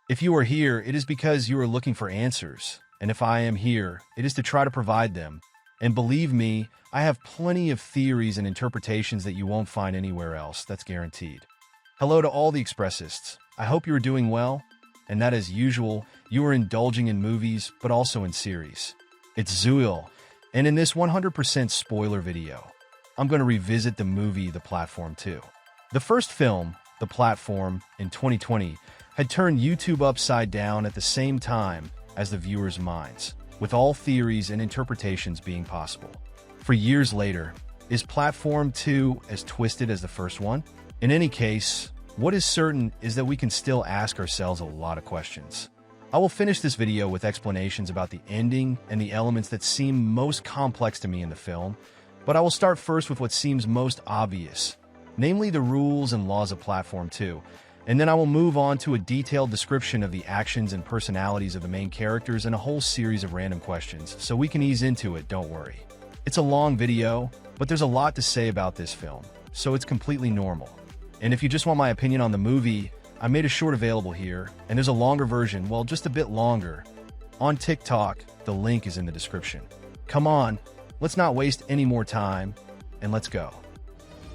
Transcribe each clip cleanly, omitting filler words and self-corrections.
If you are here, it is because you are looking for answers, and if I am here, it is to try to provide them. And believe me, I have plenty of theories and interpretations that you won't find anywhere else, that's guaranteed. Hello to all the expressists. I hope you are doing well, and that as usual, you are indulging in movies, but also in series. It's Zuil, and in this 100% spoiler video, I'm going to revisit the movie The Platform 2. The first film, The Platform, in 2020, had turned YouTube upside down at the same time as the viewers' minds, with all theories and interpretations being possible. For years later, is Platform 2 as twisted as the first one? In any case, what is certain is that we can still ask ourselves a lot of questions. I will finish this video with explanations about the ending and the elements that seem most complex to me in the film, but I will start first with what seems most obvious, namely the rules and laws of Platform 2, and then I will move on to a detailed description of the actions and personalities of the main characters and a whole series of random questions, so we can ease into it, don't worry. It's a long video, but there's a lot to say about this film, so it's completely normal. And if you just want my opinion on the movie, I made a short available here, and there's a longer version, well, just a bit longer, on TikTok. The link is in the description. Come on, let's not waste any more time, and let's go.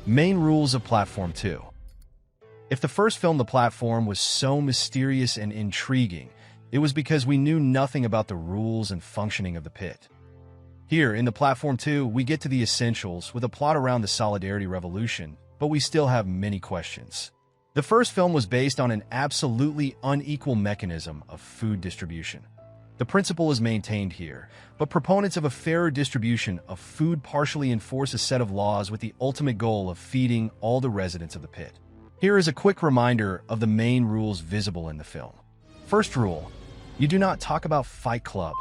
Main rules of Platform 2. If the first film, The Platform, was so mysterious and intriguing, it was because we knew nothing about the rules and functioning of the pit. Here, in The Platform 2, we get to the essentials with a plot around the Solidarity Revolution, but we still have many questions. The first film was based on an absolutely unequal mechanism of food distribution. The principle is maintained here, but proponents of a fairer distribution of food partially enforce a set of laws with the ultimate goal of feeding all the residents of the pit. Here is a quick reminder of the main rules visible in the film. First rule, you do not talk about Fight Club.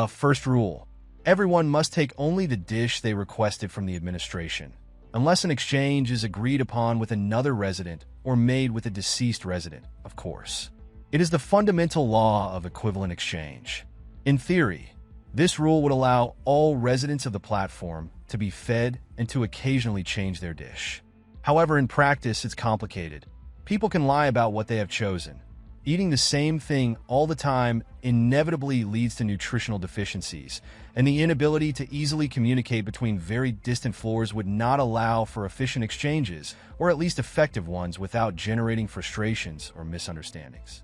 First rule, everyone must take only the dish they requested from the administration, unless an exchange is agreed upon with another resident or made with a deceased resident, of course. It is the fundamental law of equivalent exchange. In theory, this rule would allow all residents of the platform to be fed and to occasionally change their dish. However, in practice, it's complicated. People can lie about what they have chosen. Eating the same thing all the time inevitably leads to nutritional deficiencies, and the inability to easily communicate between very distant floors would not allow for efficient exchanges, or at least effective ones, without generating frustrations or misunderstandings.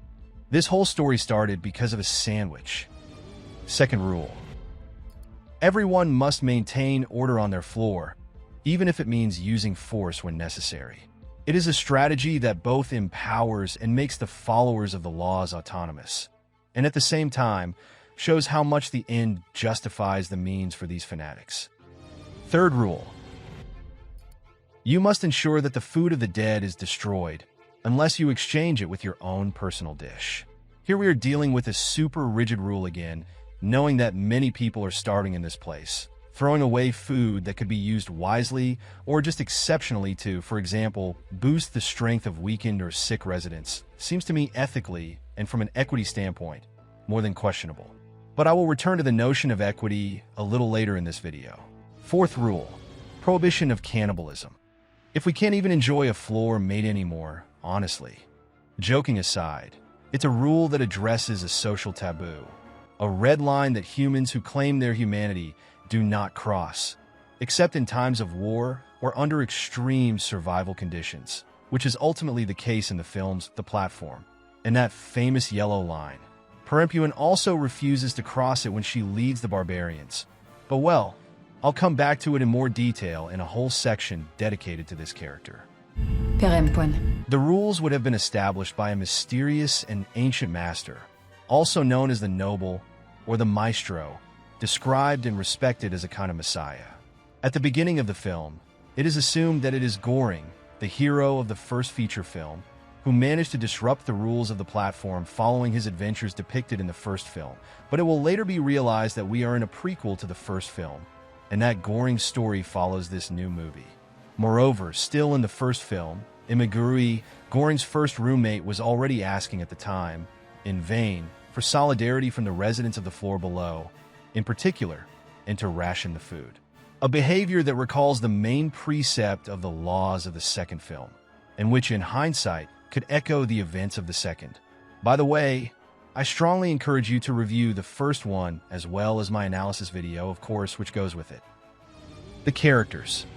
This whole story started because of a sandwich. Second rule, everyone must maintain order on their floor, even if it means using force when necessary. It is a strategy that both empowers and makes the followers of the laws autonomous, and at the same time, shows how much the end justifies the means for these fanatics. Third rule, you must ensure that the food of the dead is destroyed, unless you exchange it with your own personal dish. Here we are dealing with a super rigid rule again, knowing that many people are starving in this place. Throwing away food that could be used wisely or just exceptionally to, for example, boost the strength of weakened or sick residents seems to me ethically and from an equity standpoint more than questionable. But I will return to the notion of equity a little later in this video. Fourth rule, prohibition of cannibalism. If we can't even enjoy a floor mate anymore, honestly, joking aside, it's a rule that addresses a social taboo, a red line that humans who claim their humanity do not cross, except in times of war or under extreme survival conditions, which is ultimately the case in the films The Platform. And that famous yellow line, Perempuan also refuses to cross it when she leads the Barbarians. But well, I'll come back to it in more detail in a whole section dedicated to this character. Perempuan. The rules would have been established by a mysterious and ancient master, also known as the Noble or the Maestro, described and respected as a kind of messiah. At the beginning of the film, it is assumed that it is Goring, the hero of the first feature film, who managed to disrupt the rules of the platform following his adventures depicted in the first film, but it will later be realized that we are in a prequel to the first film, and that Goring's story follows this new movie. Moreover, still in the first film, Imaguri, Goring's first roommate, was already asking at the time, in vain, for solidarity from the residents of the floor below, in particular, and to ration the food. A behavior that recalls the main precept of the laws of the second film, and which in hindsight could echo the events of the second. By the way, I strongly encourage you to review the first one as well as my analysis video, of course, which goes with it. The characters.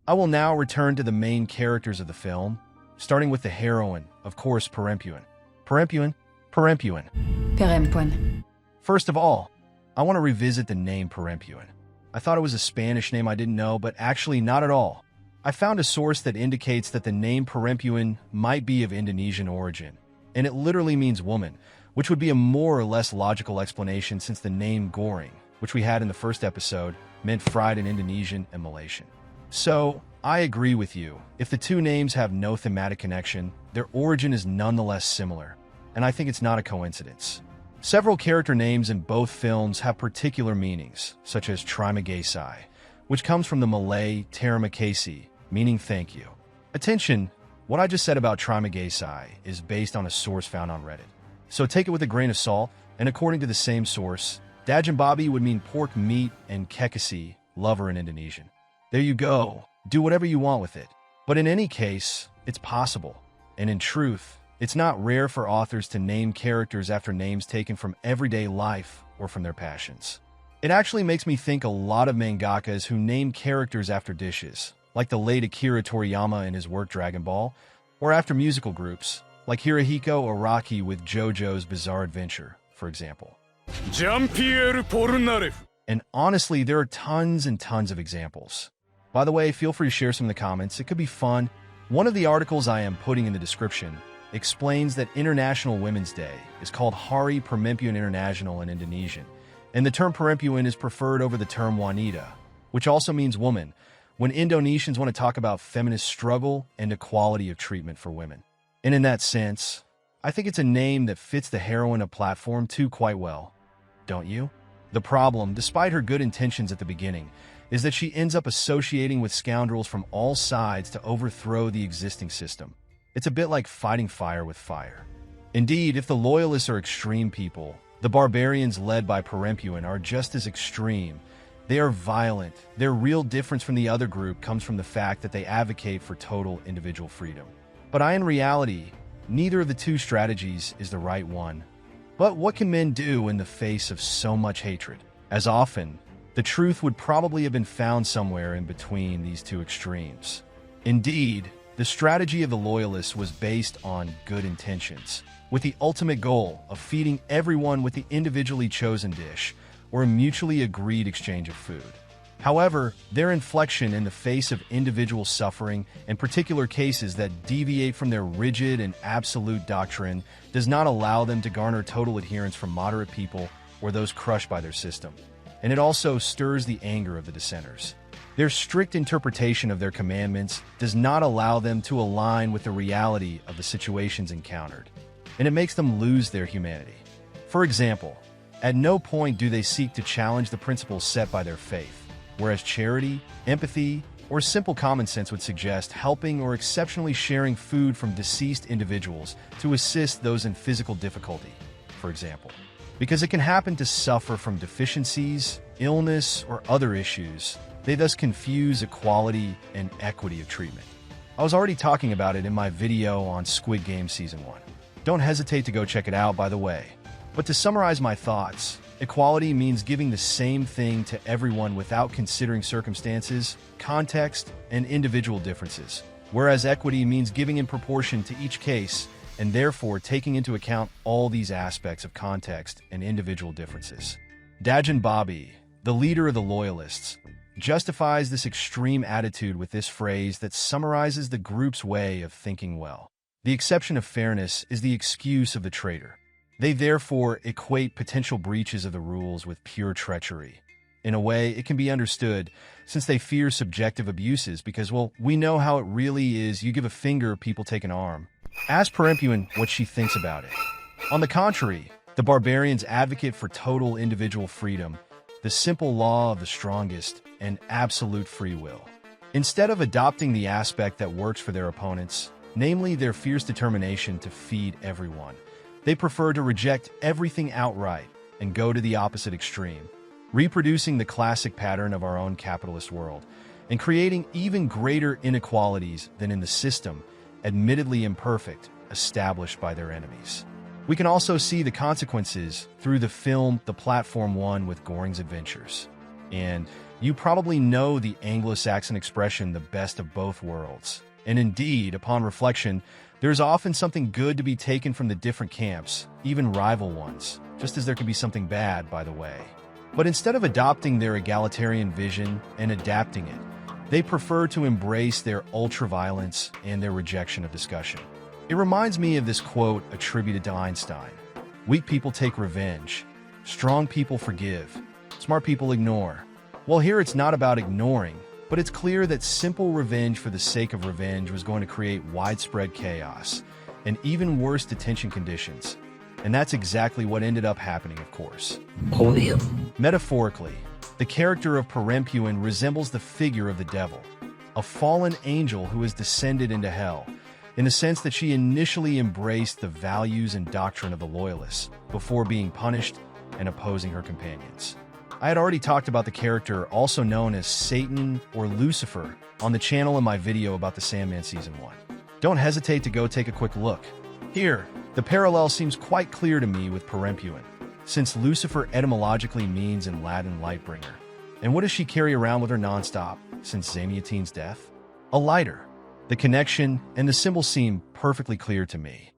I will now return to the main characters of the film, starting with the heroine, of course, Perempuan. Perempuan. Perempuan. First of all, I want to revisit the name Perempuan. I thought it was a Spanish name I didn't know, but actually not at all. I found a source that indicates that the name Perempuan might be of Indonesian origin, and it literally means woman, which would be a more or less logical explanation since the name Goreng, which we had in the first episode, meant fried in Indonesian and Malaysian. So, I agree with you. If the two names have no thematic connection, their origin is nonetheless similar, and I think it's not a coincidence. Several character names in both films have particular meanings, such as Trimagasi, which comes from the Malay Kekasih, meaning thank you. Attention, what I just said about Trimagasi is based on a source found on Reddit. So take it with a grain of salt, and according to the same source, Dagin Babi would mean pork meat and Kekasih, lover in Indonesian. There you go. Do whatever you want with it. But in any case, it's possible. And in truth, it's not rare for authors to name characters after names taken from everyday life or from their passions. It actually makes me think a lot of mangakas who name characters after dishes, like the late Akira Toriyama in his work Dragon Ball, or after musical groups, like Hirohiko Araki with JoJo's Bizarre Adventure, for example. And honestly, there are tons and tons of examples. By the way, feel free to share some in the comments. It could be fun. One of the articles I am putting in the description explains that International Women's Day is called Hari Perempuan International in Indonesian, and the term Perempuan is preferred over the term wanita, which also means woman, when Indonesians want to talk about feminist struggle and equality of treatment for women. And in that sense, I think it's a name that fits the heroine of Platform 2 quite well. Don't you? The problem, despite her good intentions at the beginning, is that she ends up associating with scoundrels from all sides to overthrow the existing system. It's a bit like fighting fire with fire. Indeed, if the Loyalists are extreme people, the Barbarians led by Perempuan are just as extreme. They are violent. Their real difference from the other group comes from the fact that they advocate for total individual freedom. But in reality, neither of the two strategies is the right one. But what can men do in the face of so much hatred? As often, the truth would probably have been found somewhere in between these two extremes. Indeed, the strategy of the Loyalists was based on good intentions, with the ultimate goal of feeding everyone with the individually chosen dish or a mutually agreed exchange of food. However, their inflection in the face of individual suffering and particular cases that deviate from their rigid and absolute doctrine does not allow them to garner total adherence from moderate people or those crushed by their system. And it also stirs the anger of the dissenters. Their strict interpretation of their commandments does not allow them to align with the reality of the situations encountered, and it makes them lose their humanity. For example, at no point do they seek to challenge the principles set by their faith, whereas charity, empathy, or simple common sense would suggest helping or exceptionally sharing food from deceased individuals to assist those in physical difficulty, for example. Because it can happen to suffer from deficiencies, illness, or other issues, they thus confuse equality and equity of treatment. I was already talking about it in my video on Squid Game Season 1. Don't hesitate to go check it out, by the way. But to summarize my thoughts, equality means giving the same thing to everyone without considering circumstances, context, and individual differences, whereas equity means giving in proportion to each case and therefore taking into account all these aspects of context and individual differences. Dagin Babi, the leader of the Loyalists, justifies this extreme attitude with this phrase that summarizes the group's way of thinking well. The exception of fairness is the excuse of the traitor. They therefore equate potential breaches of the rules with pure treachery. In a way, it can be understood, since they fear subjective abuses because, well, we know how it really is. You give a finger, people take an arm. Ask Perempuan what she thinks about it. On the contrary, the Barbarians advocate for total individual freedom, the simple law of the strongest, and absolute free will. Instead of adopting the aspect that works for their opponents, namely their fierce determination to feed everyone, they prefer to reject everything outright and go to the opposite extreme, reproducing the classic pattern of our own capitalist world and creating even greater inequalities than in the system, admittedly imperfect, established by their enemies. We can also see the consequences through the film The Platform 1 with Goring's adventures. And you probably know the Anglo-Saxon expression, the best of both worlds. And indeed, upon reflection, there's often something good to be taken from the different camps, even rival ones, just as there can be something bad, by the way. But instead of adopting their egalitarian vision and adapting it, they prefer to embrace their ultra-violence and their rejection of discussion. It reminds me of this quote attributed to Einstein: "Weak people take revenge. Strong people forgive. Smart people ignore." Well, here it's not about ignoring, but it's clear that simple revenge for the sake of revenge was going to create widespread chaos and even worse detention conditions. And that's exactly what ended up happening, of course. Obvio. Metaphorically, the character of Perempuan resembles the figure of the devil, a fallen angel who has descended into hell, in the sense that she initially embraced the values and doctrine of the Loyalists before being punished and opposing her companions. I had already talked about the character, also known as Satan or Lucifer, on the channel in my video about the Sandman Season 1. Don't hesitate to go take a quick look. Here, the parallel seems quite clear to me with Perempuan, since Lucifer etymologically means in Latin lightbringer. And what does she carry around with her nonstop since Zamyatin's death? A lighter. The connection and the symbol seem perfectly clear to me.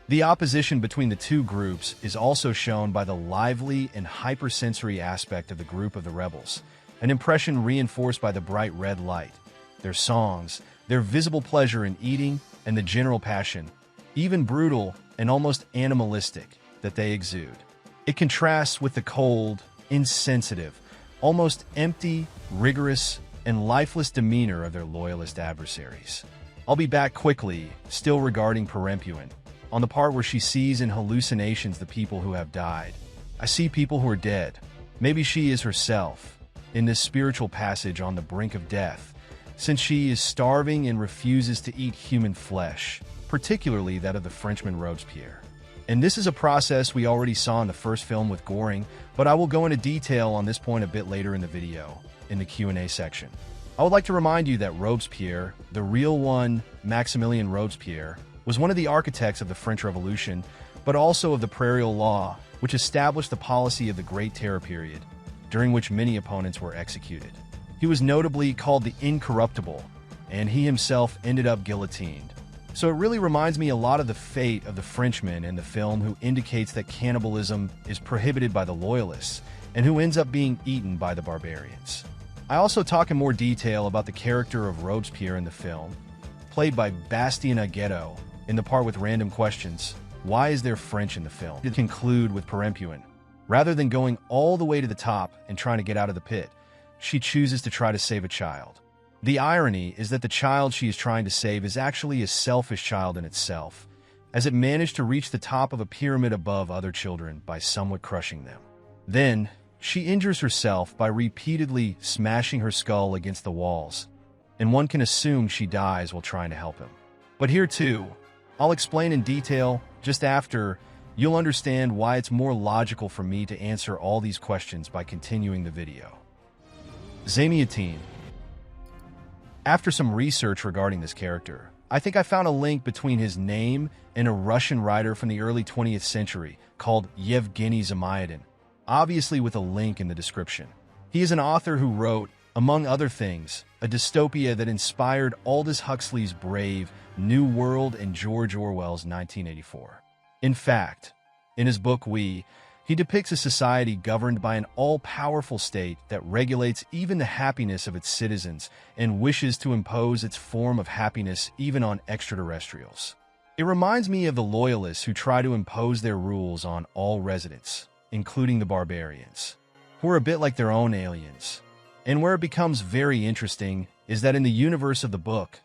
The opposition between the two groups is also shown by the lively and hypersensory aspect of the group of the rebels, an impression reinforced by the bright red light, their songs, their visible pleasure in eating, and the general passion, even brutal and almost animalistic, that they exude. It contrasts with the cold, insensitive, almost empty, rigorous, and lifeless demeanor of their loyalist adversaries. I'll be back quickly, still regarding Perempuan, on the part where she sees in Hallucinations the people who have died. I see people who are dead. Maybe she is herself, in this spiritual passage on the brink of death, since she is starving and refuses to eat human flesh, particularly that of the Frenchman Robespierre. And this is a process we already saw in the first film with Goring, but I will go into detail on this point a bit later in the video, in the Q&A section. I would like to remind you that Robespierre, the real one, Maximilien Robespierre, was one of the architects of the French Revolution, but also of the Prairial Law, which established the policy of the Great Terror period, during which many opponents were executed. He was notably called the Incorruptible, and he himself ended up guillotined. So it really reminds me a lot of the fate of the Frenchman in the film, who indicates that cannibalism is prohibited by the Loyalists, and who ends up being eaten by the Barbarians. I also talk in more detail about the character of Robespierre in the film, played by Bastien Agueto, in the part with random questions. Why is there French in the film? To conclude with Perempuan. Rather than going all the way to the top and trying to get out of the pit, she chooses to try to save a child. The irony is that the child she is trying to save is actually a selfish child in itself, as it managed to reach the top of a pyramid above other children by somewhat crushing them. Then, she injures herself by repeatedly smashing her skull against the walls, and one can assume she dies while trying to help him. But here too, I'll explain in detail just after you'll understand why it's more logical for me to answer all these questions by continuing the video. Zamyatin. After some research regarding this character, I think I found a link between his name and a Russian writer from the early 20th century called Yevgeny Zamyatin, obviously with a link in the description. He is an author who wrote, among other things, a dystopia that inspired Aldous Huxley's Brave, New World, and George Orwell's 1984. In fact, in his book We, he depicts a society governed by an all-powerful state that regulates even the happiness of its citizens and wishes to impose its form of happiness even on extraterrestrials. It reminds me of the Loyalists who try to impose their rules on all residents, including the Barbarians, who are a bit like their own aliens. And where it becomes very interesting is that in the universe of the book,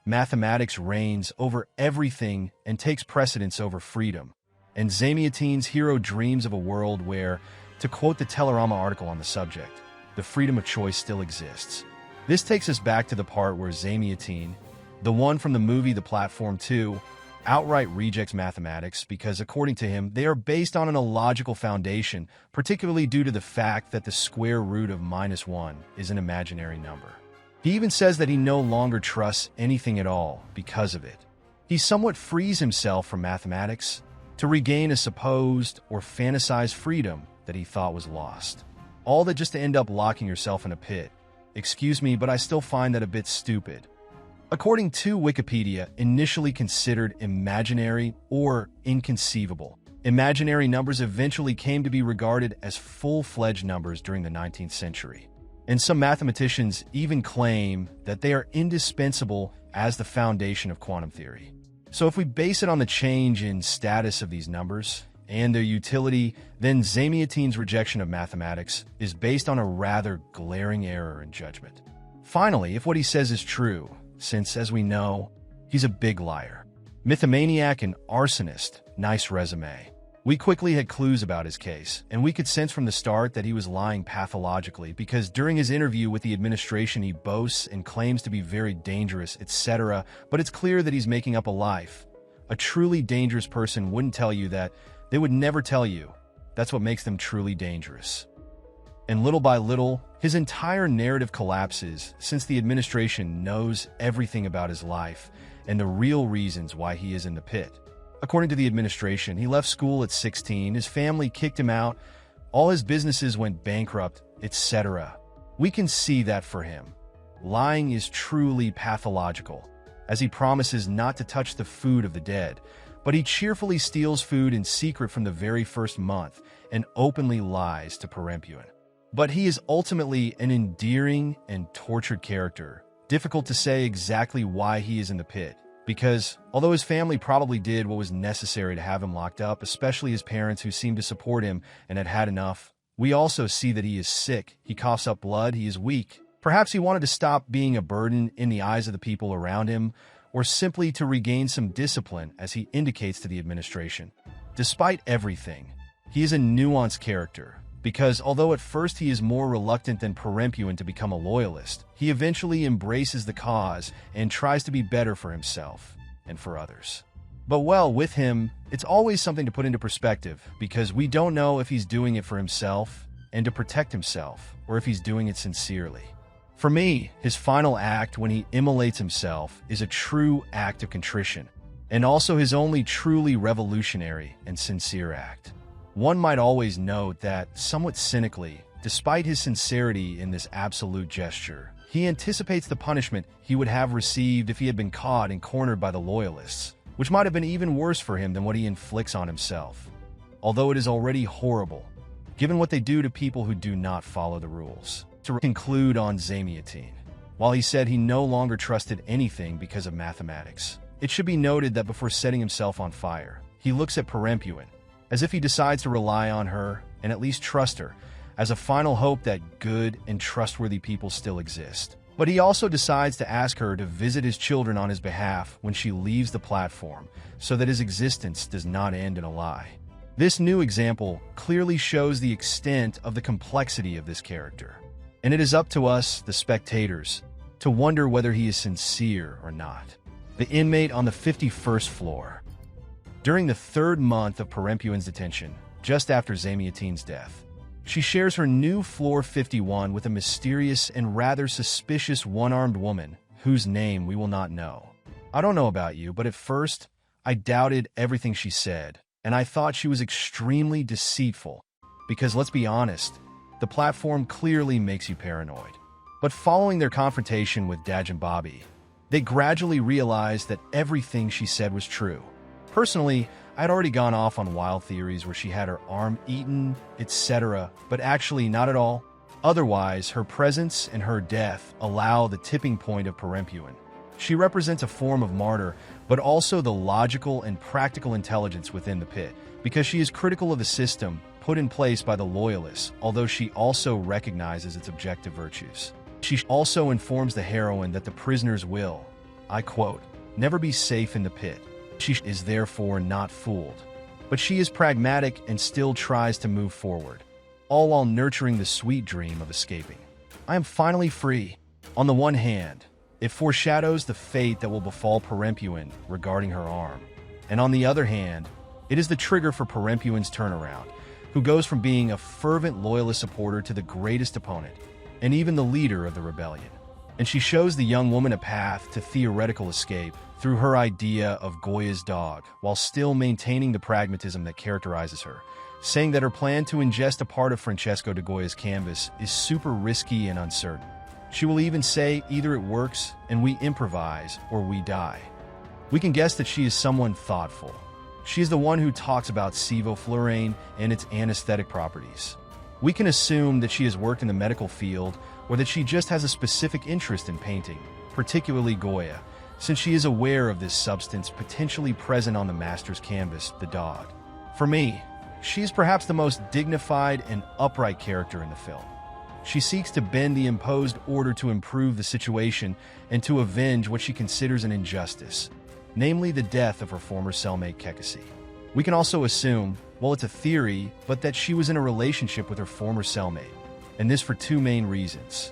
mathematics reigns over everything and takes precedence over freedom. And Zamyatin's hero dreams of a world where, to quote the Telerama article on the subject, the freedom of choice still exists. This takes us back to the part where Zamyatin, the one from the movie The Platform 2, outright rejects mathematics because, according to him, they are based on an illogical foundation, particularly due to the fact that the square root of -1 is an imaginary number. He even says that he no longer trusts anything at all because of it. He somewhat frees himself from mathematics, to regain a supposed or fantasized freedom that he thought was lost. All that just to end up locking yourself in a pit. Excuse me, but I still find that a bit stupid. According to Wikipedia, initially considered imaginary or inconceivable, imaginary numbers eventually came to be regarded as full-fledged numbers during the 19th century. And some mathematicians even claim that they are indispensable as the foundation of quantum theory. So if we base it on the change in status of these numbers and their utility, then Zamyatin's rejection of mathematics is based on a rather glaring error in judgment. Finally, if what he says is true, since, as we know, he's a big liar, mythomaniac and arsonist, nice resume. We quickly had clues about his case, and we could sense from the start that he was lying pathologically because during his interview with the administration he boasts and claims to be very dangerous, etc., but it's clear that he's making up a life. A truly dangerous person wouldn't tell you that. They would never tell you. That's what makes them truly dangerous. And little by little, his entire narrative collapses since the administration knows everything about his life and the real reasons why he is in the pit. According to the administration, he left school at 16, his family kicked him out, all his businesses went bankrupt, etc. We can see that for him. Lying is truly pathological, as he promises not to touch the food of the dead, but he cheerfully steals food in secret from the very first month and openly lies to Perempuan. But he is ultimately an endearing and tortured character. Difficult to say exactly why he is in the pit, because although his family probably did what was necessary to have him locked up, especially his parents who seemed to support him and had had enough, we also see that he is sick, he coughs up blood, he is weak. Perhaps he wanted to stop being a burden in the eyes of the people around him, or simply to regain some discipline, as he indicates to the administration. Despite everything, he is a nuanced character, because although at first he is more reluctant than Perempuan to become a loyalist, he eventually embraces the cause and tries to be better for himself and for others. But well, with him, it's always something to put into perspective, because we don't know if he's doing it for himself and to protect himself, or if he's doing it sincerely. For me, his final act when he immolates himself is a true act of contrition, and also his only truly revolutionary and sincere act. One might always note that, somewhat cynically, despite his sincerity in this absolute gesture, he anticipates the punishment he would have received if he had been caught and cornered by the Loyalists, which might have been even worse for him than what he inflicts on himself. Although it is already horrible, given what they do to people who do not follow the rules. To conclude on Zamyatin, while he said he no longer trusted anything because of mathematics, it should be noted that before setting himself on fire, he looks at Perempuan, as if he decides to rely on her and at least trust her, as a final hope that good and trustworthy people still exist. But he also decides to ask her to visit his children on his behalf when she leaves the platform, so that his existence does not end in a lie. This new example clearly shows the extent of the complexity of this character, and it is up to us, the spectators, to wonder whether he is sincere or not. The inmate on the 51st floor. During the third month of Perempuan's detention, just after Zamyatin's death, she shares her new floor 51 with a mysterious and rather suspicious one-armed woman whose name we will not know. I don't know about you, but at first, I doubted everything she said, and I thought she was extremely deceitful, because let's be honest, the platform clearly makes you paranoid. But following their confrontation with Dagin Babi, they gradually realized that everything she said was true. Personally, I'd already gone off on wild theories where she had her arm eaten, etc., but actually not at all. Otherwise, her presence and her death allow the tipping point of Perempuan. She represents a form of martyr, but also the logical and practical intelligence within the pit, because she is critical of the system put in place by the Loyalists, although she also recognizes its objective virtues. She also informs the heroine that the prisoners will, I quote, never be safe in the pit. She is therefore not fooled, but she is pragmatic and still tries to move forward, all while nurturing the sweet dream of escaping. I am finally free. On the one hand, it foreshadows the fate that will befall Perempuan regarding her arm, and on the other hand, it is the trigger for Perempuan's turnaround, who goes from being a fervent Loyalist supporter to the greatest opponent, and even the leader of the rebellion. and she shows the young woman a path to theoretical escape through her idea of Goya's dog, while still maintaining the pragmatism that characterizes her, saying that her plan to ingest a part of Francesco de Goya's canvas is super risky and uncertain. She will even say either it works and we improvise or we die. We can guess that she is someone thoughtful. She is the one who talks about sevoflurane and its anesthetic properties. We can assume that she has worked in the medical field or that she just has a specific interest in painting, particularly Goya, since she is aware of this substance potentially present on the master's canvas, the dog. For me, she is perhaps the most dignified and upright character in the film. She seeks to bend the imposed order to improve the situation and to avenge what she considers an injustice, namely the death of her former cellmate Kekasih. We can also assume, well, it's a theory, but that she was in a relationship with her former cellmate, and this for two main reasons.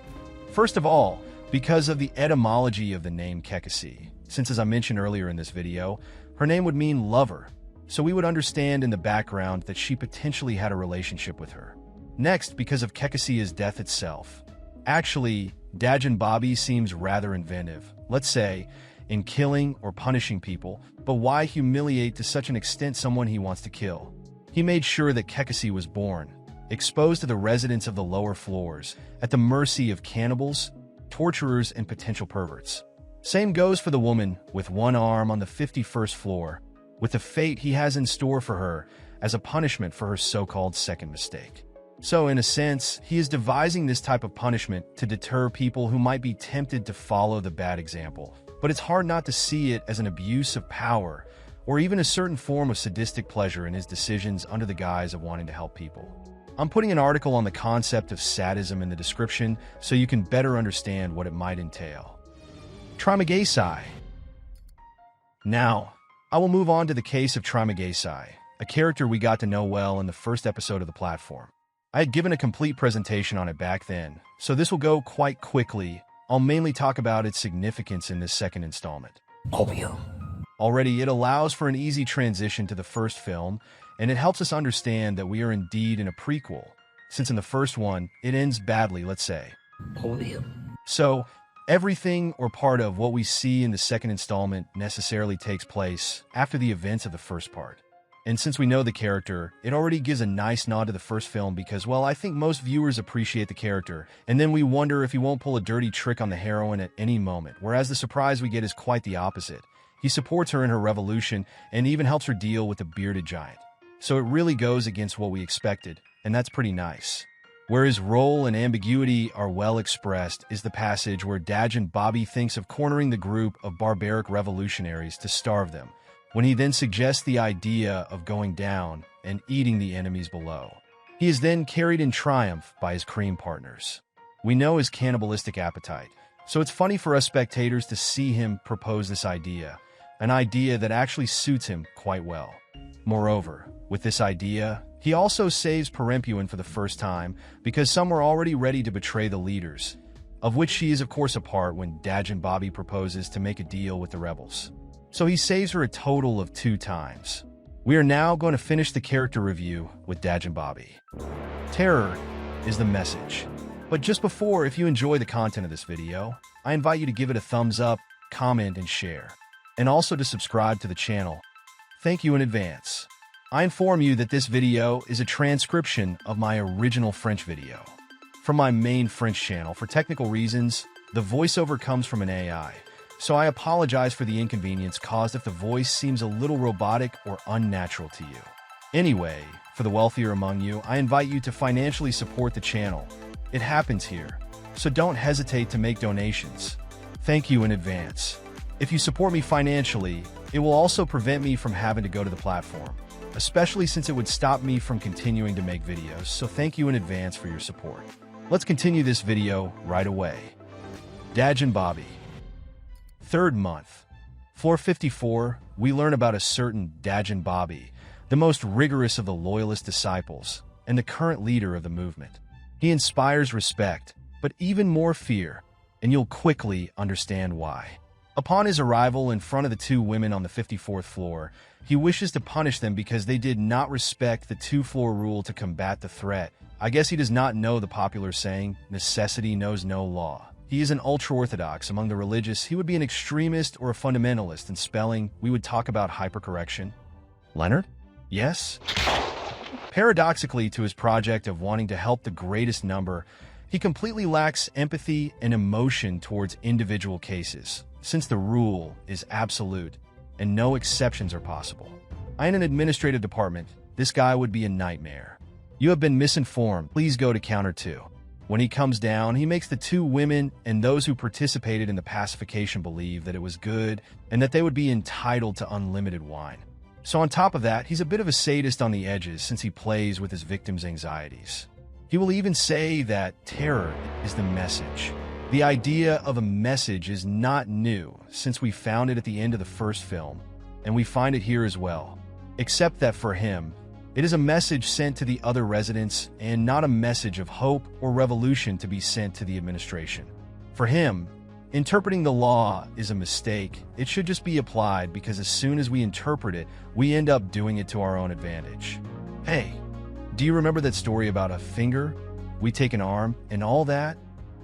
First of all, because of the etymology of the name Kekasih, since as I mentioned earlier in this video, her name would mean lover, so we would understand in the background that she potentially had a relationship with her. Next, because of Kekasih's death itself. Actually, Dagin Babi seems rather inventive, let's say, in killing or punishing people, but why humiliate to such an extent someone he wants to kill? He made sure that Kekasih was born, exposed to the residents of the lower floors, at the mercy of cannibals, torturers, and potential perverts. Same goes for the woman with one arm on the 51st floor, with the fate he has in store for her as a punishment for her so-called second mistake. So, in a sense, he is devising this type of punishment to deter people who might be tempted to follow the bad example, but it's hard not to see it as an abuse of power or even a certain form of sadistic pleasure in his decisions under the guise of wanting to help people. I'm putting an article on the concept of sadism in the description so you can better understand what it might entail. Trimagasi. Now, I will move on to the case of Trimagasi, a character we got to know well in the first episode of the platform. I had given a complete presentation on it back then, so this will go quite quickly. I'll mainly talk about its significance in this second installment. Already, it allows for an easy transition to the first film, and it helps us understand that we are indeed in a prequel, since in the first one, it ends badly, let's say. So, everything or part of what we see in the second installment necessarily takes place after the events of the first part. And since we know the character, it already gives a nice nod to the first film because, well, I think most viewers appreciate the character, and then we wonder if he won't pull a dirty trick on the heroine at any moment, whereas the surprise we get is quite the opposite. He supports her in her revolution and even helps her deal with the bearded giant. So it really goes against what we expected, and that's pretty nice. Where his role and ambiguity are well expressed is the passage where Dagin Babi thinks of cornering the group of barbaric revolutionaries to starve them, when he then suggests the idea of going down and eating the enemies below. He is then carried in triumph by his cream partners. We know his cannibalistic appetite, so it's funny for us spectators to see him propose this idea, an idea that actually suits him quite well. Moreover, with this idea, he also saves Perempuan for the first time because some were already ready to betray the leaders, of which she is of course a part when Dagin Babi proposes to make a deal with the rebels. So he saves her a total of 2 times. We are now going to finish the character review with Dagin Babi. Terror is the message. But just before, if you enjoy the content of this video, I invite you to give it a thumbs up, comment, and share. And also to subscribe to the channel. Thank you in advance. I inform you that this video is a transcription of my original French video. From my main French channel, for technical reasons, the voiceover comes from an AI. So I apologize for the inconvenience caused if the voice seems a little robotic or unnatural to you. Anyway, for the wealthier among you, I invite you to financially support the channel. It happens here, so don't hesitate to make donations. Thank you in advance. If you support me financially, it will also prevent me from having to go to the platform, especially since it would stop me from continuing to make videos, so thank you in advance for your support. Let's continue this video right away. Dagin Babi. 3rd month. Floor 54, we learn about a certain Dagin Babi, the most rigorous of the Loyalist disciples, and the current leader of the movement. He inspires respect, but even more fear, and you'll quickly understand why. Upon his arrival in front of the 2 women on the 54th floor, he wishes to punish them because they did not respect the 2-floor rule to combat the threat. I guess he does not know the popular saying, necessity knows no law. He is an ultra-orthodox. Among the religious, he would be an extremist or a fundamentalist. In spelling, we would talk about hypercorrection. Leonard? Yes? Paradoxically, to his project of wanting to help the greatest number, he completely lacks empathy and emotion towards individual cases, since the rule is absolute and no exceptions are possible. In an administrative department, this guy would be a nightmare. You have been misinformed. Please go to counter 2. When he comes down, he makes the 2 women and those who participated in the pacification believe that it was good and that they would be entitled to unlimited wine. So on top of that, he's a bit of a sadist on the edges since he plays with his victims' anxieties. He will even say that terror is the message. The idea of a message is not new since we found it at the end of the first film, and we find it here as well. Except that for him, it is a message sent to the other residents and not a message of hope or revolution to be sent to the administration. For him, interpreting the law is a mistake. It should just be applied because as soon as we interpret it, we end up doing it to our own advantage. Hey, do you remember that story about a finger? We take an arm and all that?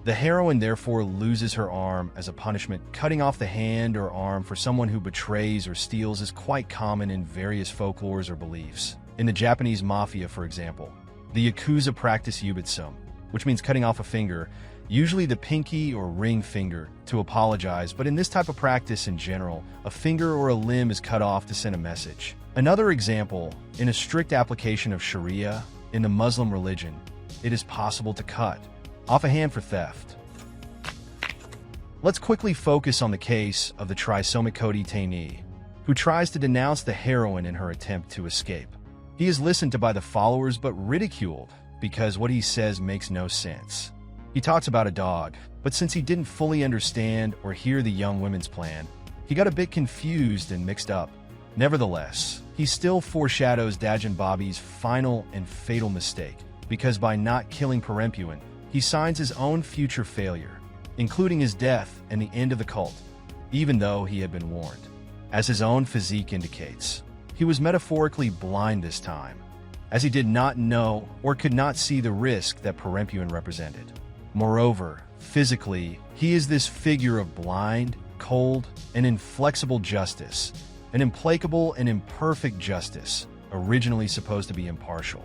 The heroine therefore loses her arm as a punishment. Cutting off the hand or arm for someone who betrays or steals is quite common in various folklores or beliefs. In the Japanese mafia, for example, the Yakuza practice yubitsum, which means cutting off a finger, usually the pinky or ring finger, to apologize, but in this type of practice in general, a finger or a limb is cut off to send a message. Another example, in a strict application of Sharia, in the Muslim religion, it is possible to cut off a hand for theft. Let's quickly focus on the case of the trisomic Cody Taini, who tries to denounce the heroine in her attempt to escape. He is listened to by the followers but ridiculed because what he says makes no sense. He talks about a dog, but since he didn't fully understand or hear the young women's plan, he got a bit confused and mixed up. Nevertheless, he still foreshadows Dagin Babi's final and fatal mistake, because by not killing Perempuan, he signs his own future failure, including his death and the end of the cult, even though he had been warned. As his own physique indicates, he was metaphorically blind this time, as he did not know or could not see the risk that Perempuan represented. Moreover, physically, he is this figure of blind, cold, and inflexible justice, an implacable and imperfect justice, originally supposed to be impartial.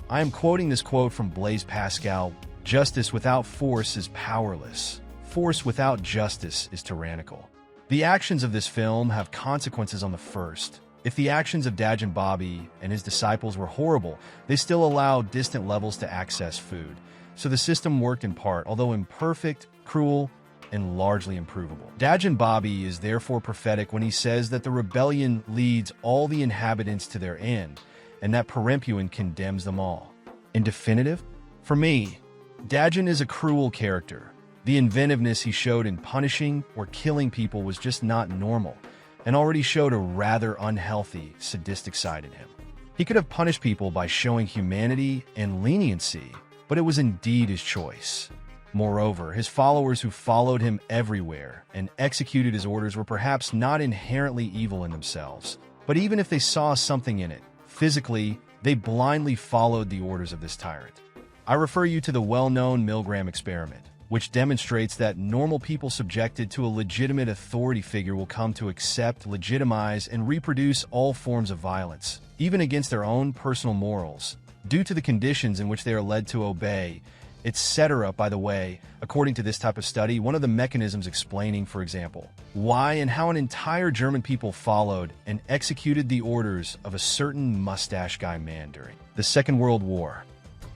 I am quoting this quote from Blaise Pascal: "Justice without force is powerless. Force without justice is tyrannical." The actions of this film have consequences on the first. If the actions of Dagin Babi and his disciples were horrible, they still allowed distant levels to access food. So the system worked in part, although imperfect, cruel, and largely improvable. Dagin Babi is therefore prophetic when he says that the rebellion leads all the inhabitants to their end, and that Perempuan condemns them all. In definitive, for me, Dagin is a cruel character. The inventiveness he showed in punishing or killing people was just not normal, and already showed a rather unhealthy, sadistic side in him. He could have punished people by showing humanity and leniency, but it was indeed his choice. Moreover, his followers who followed him everywhere and executed his orders were perhaps not inherently evil in themselves, but even if they saw something in it, physically, they blindly followed the orders of this tyrant. I refer you to the well-known Milgram experiment, which demonstrates that normal people subjected to a legitimate authority figure will come to accept, legitimize, and reproduce all forms of violence, even against their own personal morals, due to the conditions in which they are led to obey, etc. By the way, according to this type of study, one of the mechanisms explaining, for example, why and how an entire German people followed and executed the orders of a certain mustache guy man during the Second World War.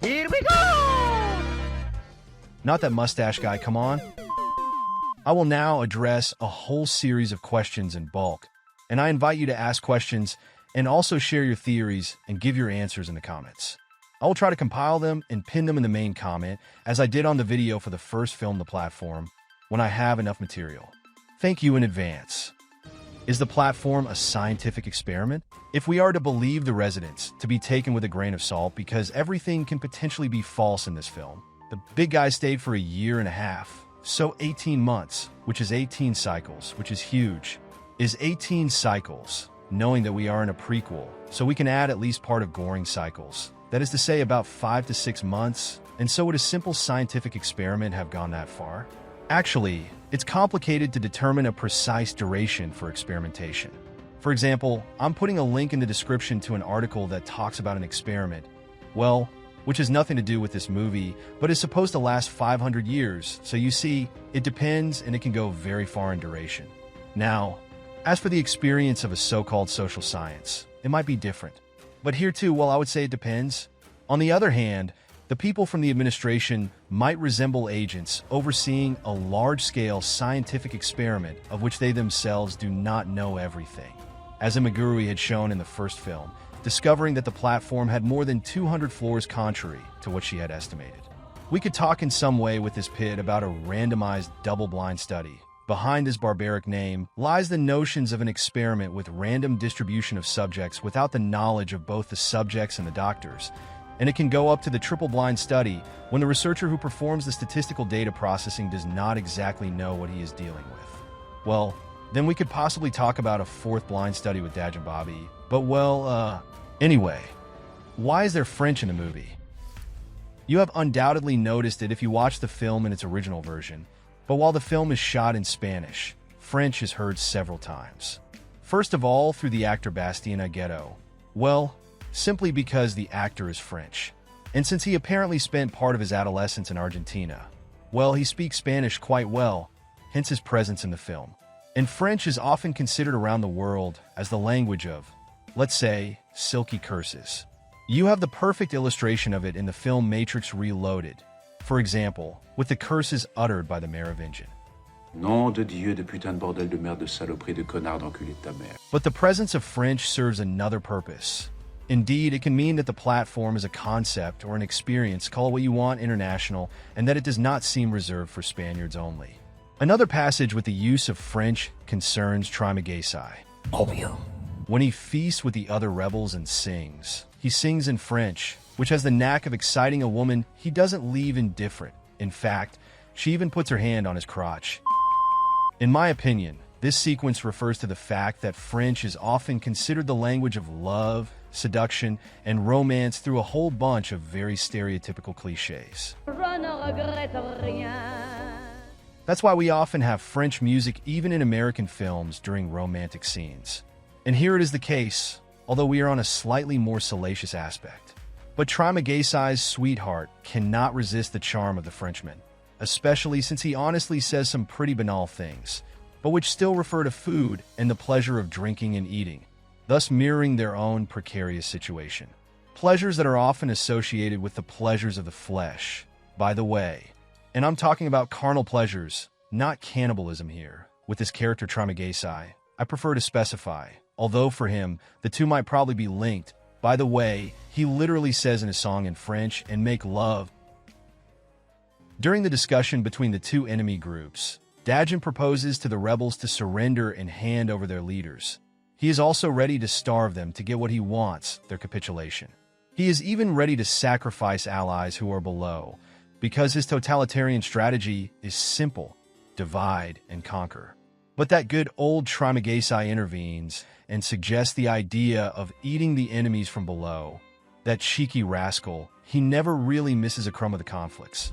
Here we go! Not that mustache guy, come on. I will now address a whole series of questions in bulk, and I invite you to ask questions and also share your theories and give your answers in the comments. I will try to compile them and pin them in the main comment, as I did on the video for the first film, The Platform, when I have enough material. Thank you in advance. Is the platform a scientific experiment? If we are to believe the residents, to be taken with a grain of salt, because everything can potentially be false in this film. The big guy stayed for a year and a half, so 18 months, which is 18 cycles, which is huge. Is 18 cycles, knowing that we are in a prequel, so we can add at least part of Goring cycles. That is to say about 5 to 6 months, and so would a simple scientific experiment have gone that far? Actually, it's complicated to determine a precise duration for experimentation. For example, I'm putting a link in the description to an article that talks about an experiment, well, which has nothing to do with this movie, but is supposed to last 500 years, so you see, it depends and it can go very far in duration. Now, as for the experience of a so-called social science, it might be different. But here too, well, I would say it depends. On the other hand, the people from the administration might resemble agents overseeing a large-scale scientific experiment of which they themselves do not know everything. As Imaguri had shown in the first film, discovering that the platform had more than 200 floors contrary to what she had estimated. We could talk in some way with this pit about a randomized double-blind study. Behind this barbaric name lies the notions of an experiment with random distribution of subjects without the knowledge of both the subjects and the doctors, and it can go up to the triple-blind study when the researcher who performs the statistical data processing does not exactly know what he is dealing with. Well, then we could possibly talk about a fourth blind study with Dagin Babi, but anyway, why is there French in the movie? You have undoubtedly noticed it if you watch the film in its original version, but while the film is shot in Spanish, French is heard several times. First of all, through the actor Bastien Aguero. Well, simply because the actor is French. And since he apparently spent part of his adolescence in Argentina, well, he speaks Spanish quite well, hence his presence in the film. And French is often considered around the world as the language of, let's say, silky curses. You have the perfect illustration of it in the film Matrix Reloaded, for example, with the curses uttered by the Merovingian. Nom de Dieu de putain de bordel de merde de saloperie de connard d'enculé de ta mère. But the presence of French serves another purpose. Indeed, it can mean that the platform is a concept or an experience, call what you want, international, and that it does not seem reserved for Spaniards only. Another passage with the use of French concerns Trimagasi. Obvio. When he feasts with the other rebels and sings, he sings in French, which has the knack of exciting a woman he doesn't leave indifferent. In fact, she even puts her hand on his crotch. In my opinion, this sequence refers to the fact that French is often considered the language of love, seduction, and romance through a whole bunch of very stereotypical cliches. That's why we often have French music even in American films during romantic scenes. And here it is the case, although we are on a slightly more salacious aspect. But Trimagasi's sweetheart cannot resist the charm of the Frenchman, especially since he honestly says some pretty banal things, but which still refer to food and the pleasure of drinking and eating, thus mirroring their own precarious situation. Pleasures that are often associated with the pleasures of the flesh, by the way. And I'm talking about carnal pleasures, not cannibalism here. With this character Trimagasi, I prefer to specify, although for him, the two might probably be linked. By the way, he literally says in his song in French, and make love. During the discussion between the two enemy groups, Dagin proposes to the rebels to surrender and hand over their leaders. He is also ready to starve them to get what he wants, their capitulation. He is even ready to sacrifice allies who are below, because his totalitarian strategy is simple: divide and conquer. But that good old Trimagasi intervenes and suggests the idea of eating the enemies from below. That cheeky rascal, he never really misses a crumb of the conflicts.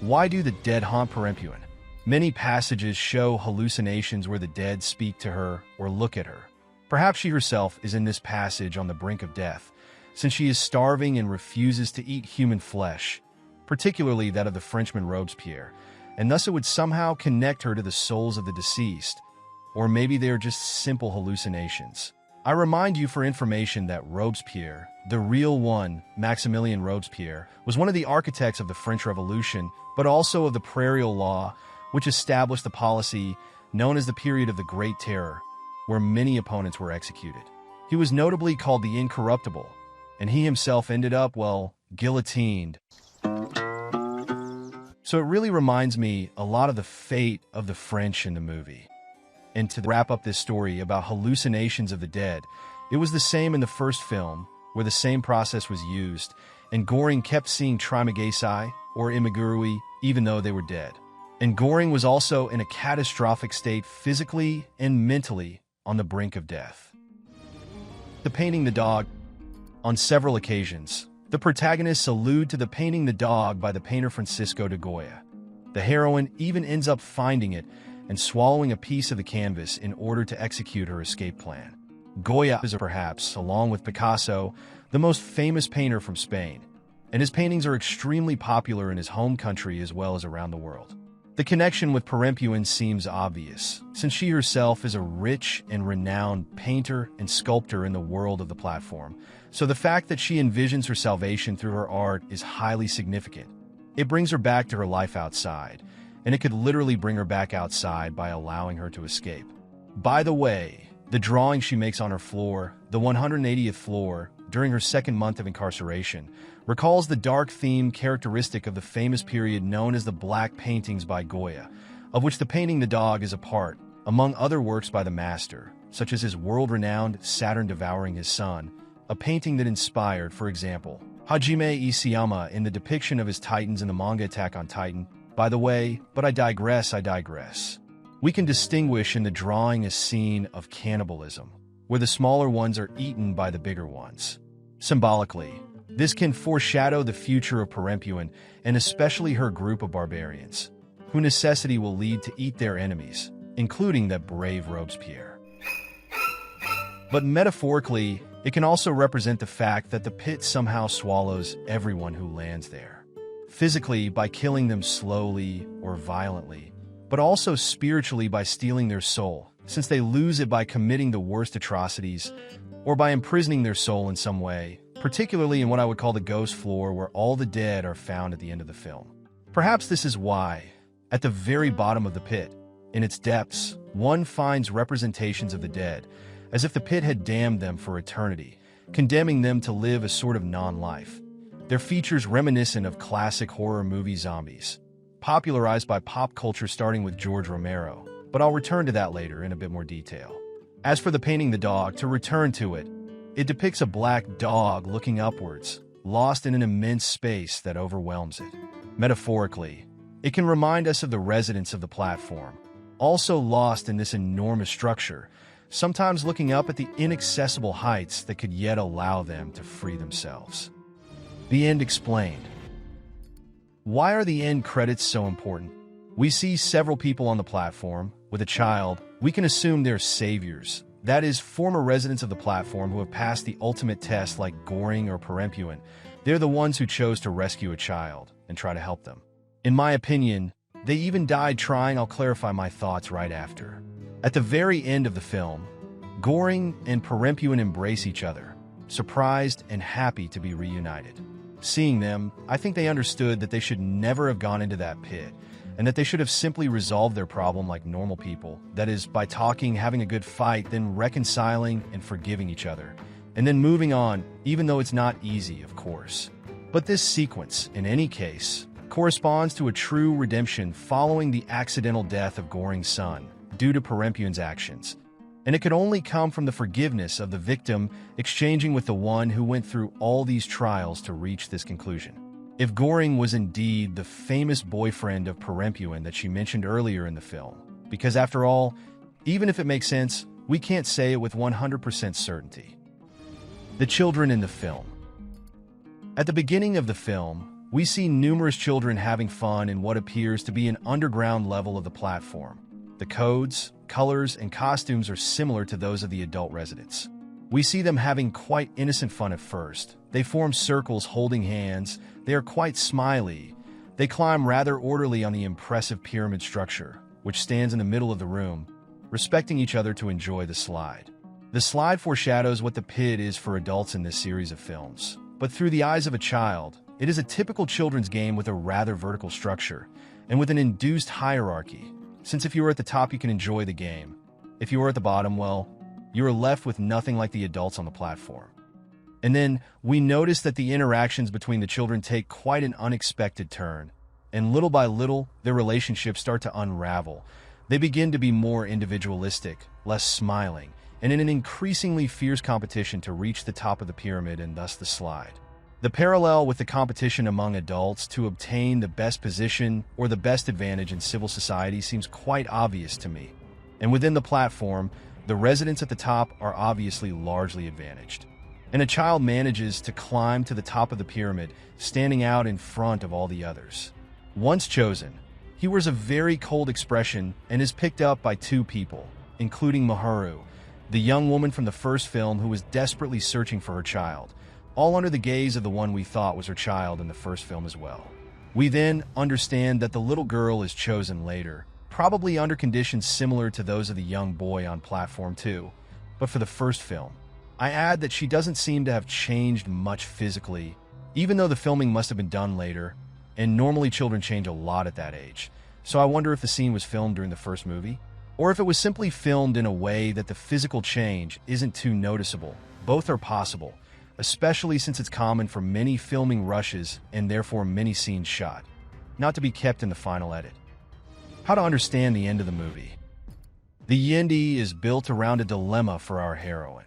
Why do the dead haunt Perempuan? Many passages show hallucinations where the dead speak to her or look at her. Perhaps she herself is in this passage on the brink of death, since she is starving and refuses to eat human flesh, particularly that of the Frenchman Robespierre, and thus it would somehow connect her to the souls of the deceased, or maybe they are just simple hallucinations. I remind you for information that Robespierre, the real one, Maximilien Robespierre, was one of the architects of the French Revolution, but also of the Prairial Law, which established the policy known as the period of the Great Terror, where many opponents were executed. He was notably called the Incorruptible, and he himself ended up, well, guillotined. So it really reminds me a lot of the fate of the French in the movie. And to wrap up this story about hallucinations of the dead, it was the same in the first film, where the same process was used, and Goring kept seeing Trimagasi or Imaguri even though they were dead. And Goring was also in a catastrophic state physically and mentally on the brink of death. The painting the dog. On several occasions, the protagonists allude to the painting the dog by the painter Francisco de Goya. The heroine even ends up finding it and swallowing a piece of the canvas in order to execute her escape plan. Goya is perhaps, along with Picasso, the most famous painter from Spain, and his paintings are extremely popular in his home country as well as around the world. The connection with Perempuan seems obvious, since she herself is a rich and renowned painter and sculptor in the world of the platform, so the fact that she envisions her salvation through her art is highly significant. It brings her back to her life outside, and it could literally bring her back outside by allowing her to escape. By the way, the drawing she makes on her floor, the 180th floor, during her second month of incarceration, recalls the dark theme characteristic of the famous period known as the Black Paintings by Goya, of which the painting The Dog is a part, among other works by the master, such as his world-renowned Saturn Devouring His Son, a painting that inspired, for example, Hajime Isayama in the depiction of his Titans in the manga Attack on Titan. By the way, but I digress. We can distinguish in the drawing a scene of cannibalism, where the smaller ones are eaten by the bigger ones. Symbolically, this can foreshadow the future of Perempuan, and especially her group of barbarians, who necessity will lead to eat their enemies, including that brave Robespierre. But metaphorically, it can also represent the fact that the pit somehow swallows everyone who lands there. Physically, by killing them slowly or violently, but also spiritually by stealing their soul, since they lose it by committing the worst atrocities, or by imprisoning their soul in some way, particularly in what I would call the ghost floor where all the dead are found at the end of the film. Perhaps this is why, at the very bottom of the pit, in its depths, one finds representations of the dead, as if the pit had damned them for eternity, condemning them to live a sort of non-life. Their features reminiscent of classic horror movie zombies, popularized by pop culture starting with George Romero, but I'll return to that later in a bit more detail. As for the painting The Dog, to return to it, it depicts a black dog looking upwards, lost in an immense space that overwhelms it. Metaphorically, it can remind us of the residents of the platform, also lost in this enormous structure, sometimes looking up at the inaccessible heights that could yet allow them to free themselves. The end explained. Why are the end credits so important? We see several people on the platform. With a child, we can assume they're saviors, that is, former residents of the platform who have passed the ultimate test like Goring or Perempuan. They're the ones who chose to rescue a child and try to help them. In my opinion, they even died trying. I'll clarify my thoughts right after. At the very end of the film, Goring and Perempuan embrace each other, surprised and happy to be reunited. Seeing them, I think they understood that they should never have gone into that pit, and that they should have simply resolved their problem like normal people, that is, by talking, having a good fight, then reconciling and forgiving each other, and then moving on, even though it's not easy, of course. But this sequence, in any case, corresponds to a true redemption following the accidental death of Goring's son, due to Perempuan's actions, and it could only come from the forgiveness of the victim exchanging with the one who went through all these trials to reach this conclusion. If Goring was indeed the famous boyfriend of Perempuan that she mentioned earlier in the film, because after all, even if it makes sense, we can't say it with 100% certainty. The children in the film. At the beginning of the film, we see numerous children having fun in what appears to be an underground level of the platform. The codes, colors, and costumes are similar to those of the adult residents. We see them having quite innocent fun at first. They form circles holding hands. They are quite smiley. They climb rather orderly on the impressive pyramid structure, which stands in the middle of the room, respecting each other to enjoy the slide. The slide foreshadows what the pit is for adults in this series of films. But through the eyes of a child, it is a typical children's game with a rather vertical structure, and with an induced hierarchy, since if you are at the top you can enjoy the game. If you are at the bottom, well, you are left with nothing like the adults on the platform. And then we notice that the interactions between the children take quite an unexpected turn, and little by little, their relationships start to unravel. They begin to be more individualistic, less smiling, and in an increasingly fierce competition to reach the top of the pyramid and thus the slide. The parallel with the competition among adults to obtain the best position or the best advantage in civil society seems quite obvious to me. And within the platform, the residents at the top are obviously largely advantaged. And a child manages to climb to the top of the pyramid, standing out in front of all the others. Once chosen, He wears a very cold expression and is picked up by two people, including Maharu, the young woman from the first film who was desperately searching for her child, all under the gaze of the one we thought was her child in the first film as well. We then understand that the little girl is chosen later, probably under conditions similar to those of the young boy on Platform 2. But for the first film, I add that she doesn't seem to have changed much physically, even though the filming must have been done later, and normally children change a lot at that age. So I wonder if the scene was filmed during the first movie, or if it was simply filmed in a way that the physical change isn't too noticeable. Both are possible, especially since it's common for many filming rushes and therefore many scenes shot, not to be kept in the final edit. How to understand the end of the movie. The Yendi is built around a dilemma for our heroine.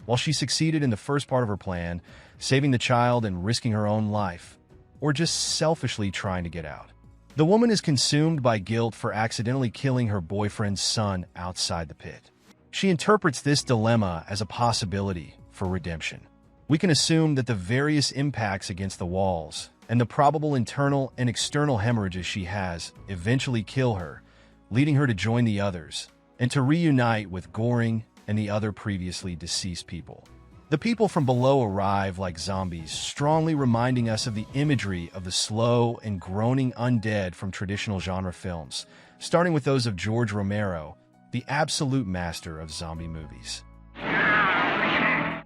While she succeeded in the first part of her plan, saving the child and risking her own life, or just selfishly trying to get out, the woman is consumed by guilt for accidentally killing her boyfriend's son outside the pit. She interprets this dilemma as a possibility for redemption. We can assume that the various impacts against the walls and the probable internal and external hemorrhages she has eventually kill her, leading her to join the others and to reunite with Goring and the other previously deceased people. The people from below arrive like zombies, strongly reminding us of the imagery of the slow and groaning undead from traditional genre films, starting with those of George Romero, the absolute master of zombie movies.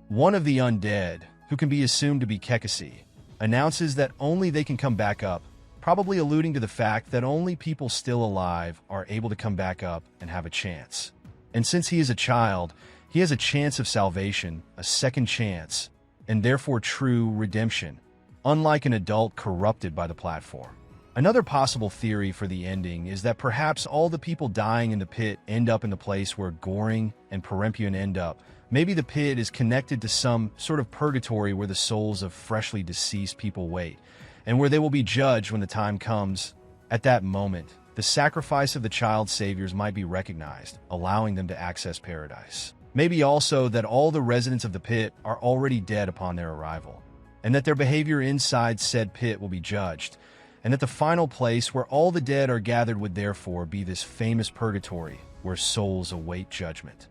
One of the undead, who can be assumed to be Kekasih, announces that only they can come back up, probably alluding to the fact that only people still alive are able to come back up and have a chance. And since he is a child, he has a chance of salvation, a second chance, and therefore true redemption, unlike an adult corrupted by the platform. Another possible theory for the ending is that perhaps all the people dying in the pit end up in the place where Goring and Perempuan end up. Maybe the pit is connected to some sort of purgatory where the souls of freshly deceased people wait, and where they will be judged when the time comes. At that moment, the sacrifice of the child saviors might be recognized, allowing them to access paradise. Maybe also that all the residents of the pit are already dead upon their arrival, and that their behavior inside said pit will be judged, and that the final place where all the dead are gathered would therefore be this famous purgatory where souls await judgment.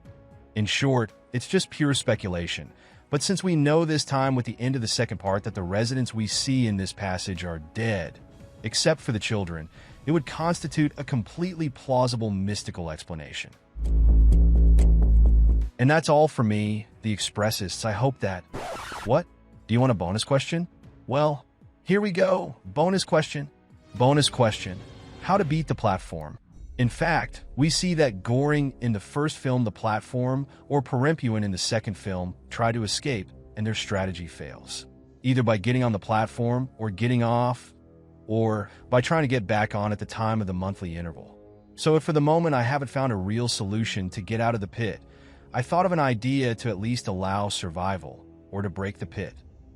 In short, it's just pure speculation, but since we know this time with the end of the second part that the residents we see in this passage are dead, except for the children, it would constitute a completely plausible mystical explanation. And that's all for me, the Expressists. I hope that... What? Do you want a bonus question? Well, here we go. Bonus question. Bonus question. How to beat the platform. In fact, we see that Goring in the first film, The Platform, or Perempuan in the second film, try to escape, and their strategy fails. Either by getting on the platform, or getting off, or by trying to get back on at the time of the monthly interval. So if for the moment I haven't found a real solution to get out of the pit, I thought of an idea to at least allow survival, or to break the pit.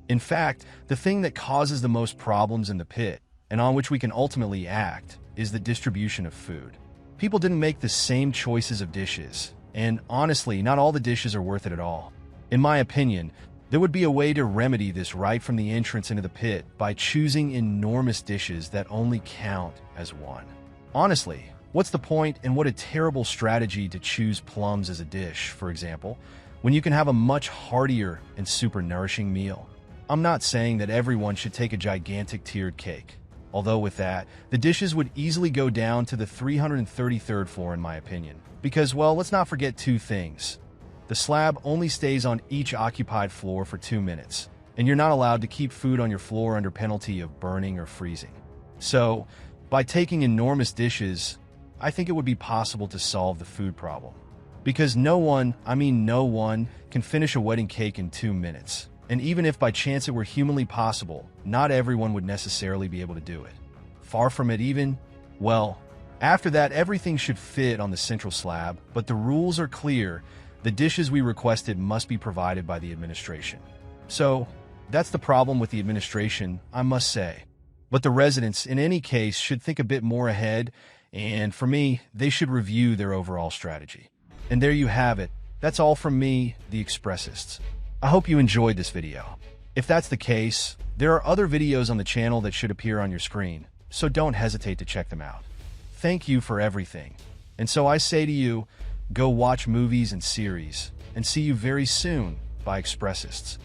In fact, the thing that causes the most problems in the pit, and on which we can ultimately act, is the distribution of food. People didn't make the same choices of dishes, and honestly, not all the dishes are worth it at all. In my opinion, there would be a way to remedy this right from the entrance into the pit by choosing enormous dishes that only count as one. Honestly, what's the point, and what a terrible strategy to choose plums as a dish, for example, when you can have a much heartier and super nourishing meal. I'm not saying that everyone should take a gigantic tiered cake. Although with that, the dishes would easily go down to the 333rd floor in my opinion. Because, well, let's not forget two things. The slab only stays on each occupied floor for 2 minutes, and you're not allowed to keep food on your floor under penalty of burning or freezing. So, by taking enormous dishes, I think it would be possible to solve the food problem. Because no one can finish a wedding cake in 2 minutes. And even if by chance it were humanly possible, not everyone would necessarily be able to do it. Far from it even. Well, after that, everything should fit on the central slab, but the rules are clear. The dishes we requested must be provided by the administration. So, that's the problem with the administration, I must say. But the residents, in any case, should think a bit more ahead, and for me, they should review their overall strategy. And there you have it. That's all from me, the Expressists. I hope you enjoyed this video. If that's the case, there are other videos on the channel that should appear on your screen, so don't hesitate to check them out. thank you for everything. And so I say to you, go watch movies and series, and see you very soon by Expressists.